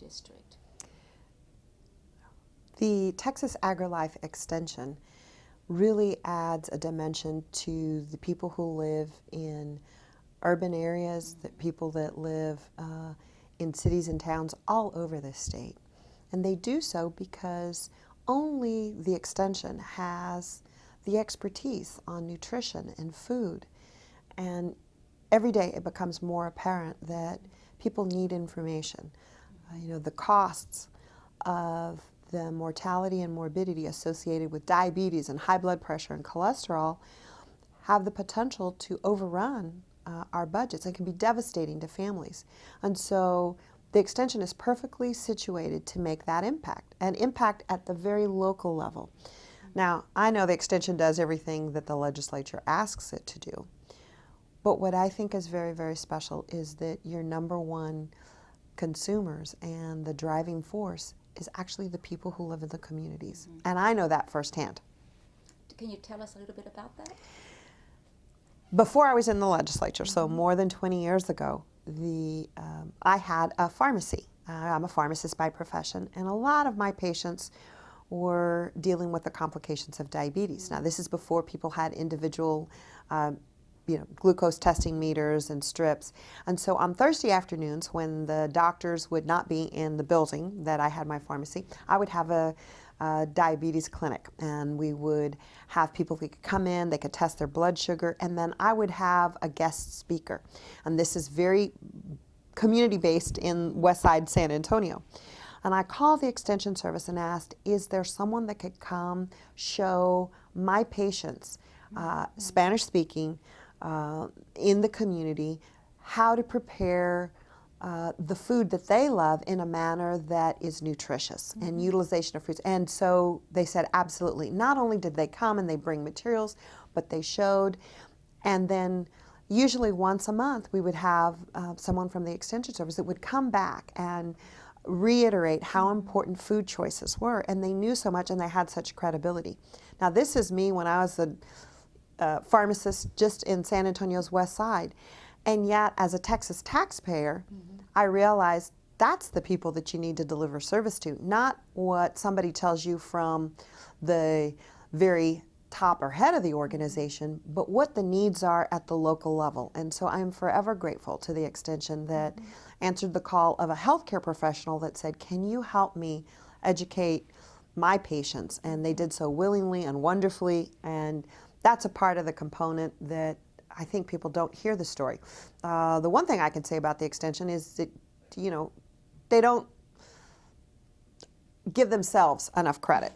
district? The Texas AgriLife Extension really adds a dimension to the people who live in urban areas, the people that live in cities and towns all over the state. And they do so because only the extension has the expertise on nutrition and food. And every day it becomes more apparent that people need information. The costs of the mortality and morbidity associated with diabetes and high blood pressure and cholesterol have the potential to overrun our budgets and can be devastating to families. And so the extension is perfectly situated to make that impact, and impact at the very local level. Now, I know the extension does everything that the legislature asks it to do, but what I think is very, very special is that your number one consumers and the driving force is actually the people who live in the communities. Mm-hmm. And I know that firsthand. Can you tell us a little bit about that? Before I was in the legislature, so more than 20 years ago, I had a pharmacy. I'm a pharmacist by profession, and a lot of my patients were dealing with the complications of diabetes. Now, this is before people had individual glucose testing meters and strips. And so on Thursday afternoons, when the doctors would not be in the building that I had my pharmacy, I would have a diabetes clinic, and we would have people who could come in, they could test their blood sugar, and then I would have a guest speaker. And this is very community-based in Westside San Antonio. And I called the extension service and asked, is there someone that could come show my patients, Spanish-speaking, in the community, how to prepare the food that they love in a manner that is nutritious and utilization of fruits. And so they said absolutely. Not only did they come and they bring materials, but they showed. And then usually once a month we would have someone from the extension service that would come back and reiterate how important food choices were. And they knew so much and they had such credibility. Now, this is me when I was a pharmacist just in San Antonio's West Side. And yet, as a Texas taxpayer, I realized that's the people that you need to deliver service to, not what somebody tells you from the very top or head of the organization, but what the needs are at the local level. And so I'm forever grateful to the extension that answered the call of a healthcare professional that said, can you help me educate my patients? And they did so willingly and wonderfully, and that's a part of the component that I think people don't hear the story. The one thing I can say about the extension is that, they don't give themselves enough credit.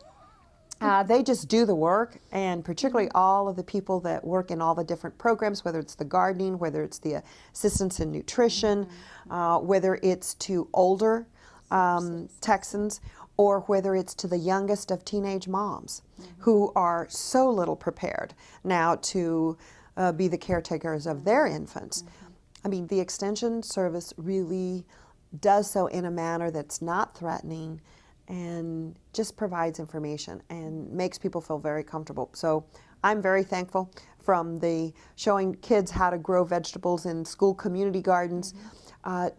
They just do the work, and particularly all of the people that work in all the different programs, whether it's the gardening, whether it's the assistance in nutrition, whether it's to older Texans, or whether it's to the youngest of teenage moms who are so little prepared now to be the caretakers of their infants. I mean, the extension service really does so in a manner that's not threatening and just provides information and makes people feel very comfortable. So I'm very thankful, from the showing kids how to grow vegetables in school community gardens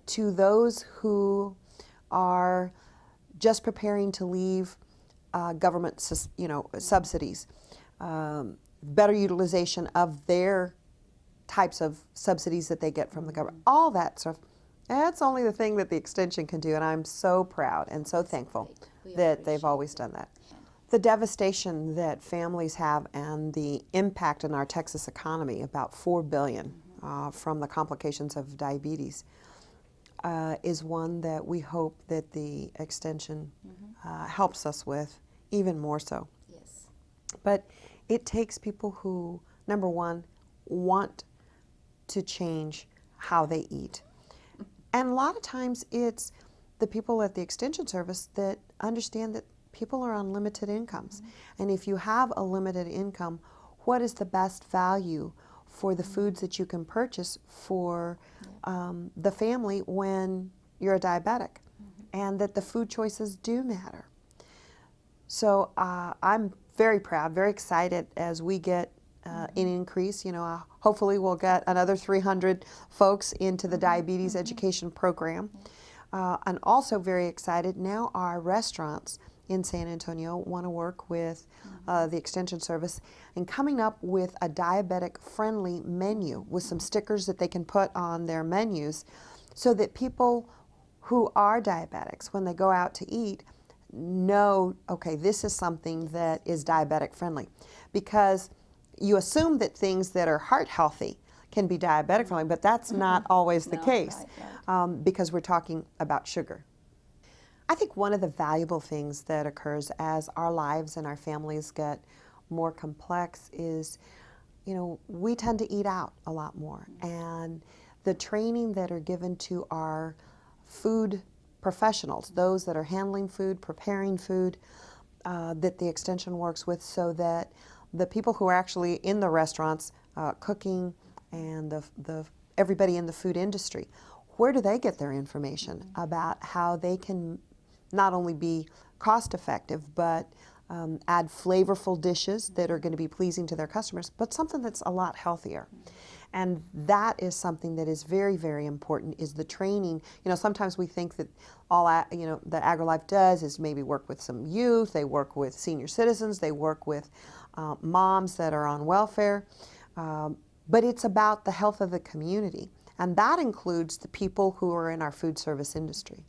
to those who are just preparing to leave government subsidies. Better utilization of their types of subsidies that they get from the government. All that stuff, that's only the thing that the extension can do, and I'm so proud and so thankful that they've always done that. The devastation that families have and the impact in our Texas economy, about $4 billion from the complications of diabetes, is one that we hope that the extension helps us with even more so. Yes. But it takes people who, number one, want to change how they eat. And a lot of times it's the people at the extension service that understand that people are on limited incomes. And if you have a limited income, what is the best value for the foods that you can purchase for the family when you're a diabetic? And that the food choices do matter. So I'm very proud, very excited as we get an increase. Hopefully we'll get another 300 folks into the diabetes education program. And also very excited, now our restaurants in San Antonio want to work with the Extension Service in coming up with a diabetic-friendly menu with some stickers that they can put on their menus so that people who are diabetics, when they go out to eat, know, okay, this is something that is diabetic friendly. Because you assume that things that are heart healthy can be diabetic friendly, but that's not always the No, case right. because we're talking about sugar. I think one of the valuable things that occurs as our lives and our families get more complex is, we tend to eat out a lot more. And the training that are given to our food professionals, those that are handling food, preparing food, that the Extension works with, so that the people who are actually in the restaurants cooking and everybody in the food industry, where do they get their information about how they can not only be cost effective, but add flavorful dishes that are going to be pleasing to their customers, but something that's a lot healthier. And that is something that is very, very important, is the training. Sometimes we think that all that AgriLife does is maybe work with some youth, they work with senior citizens, they work with moms that are on welfare, but it's about the health of the community. And that includes the people who are in our food service industry.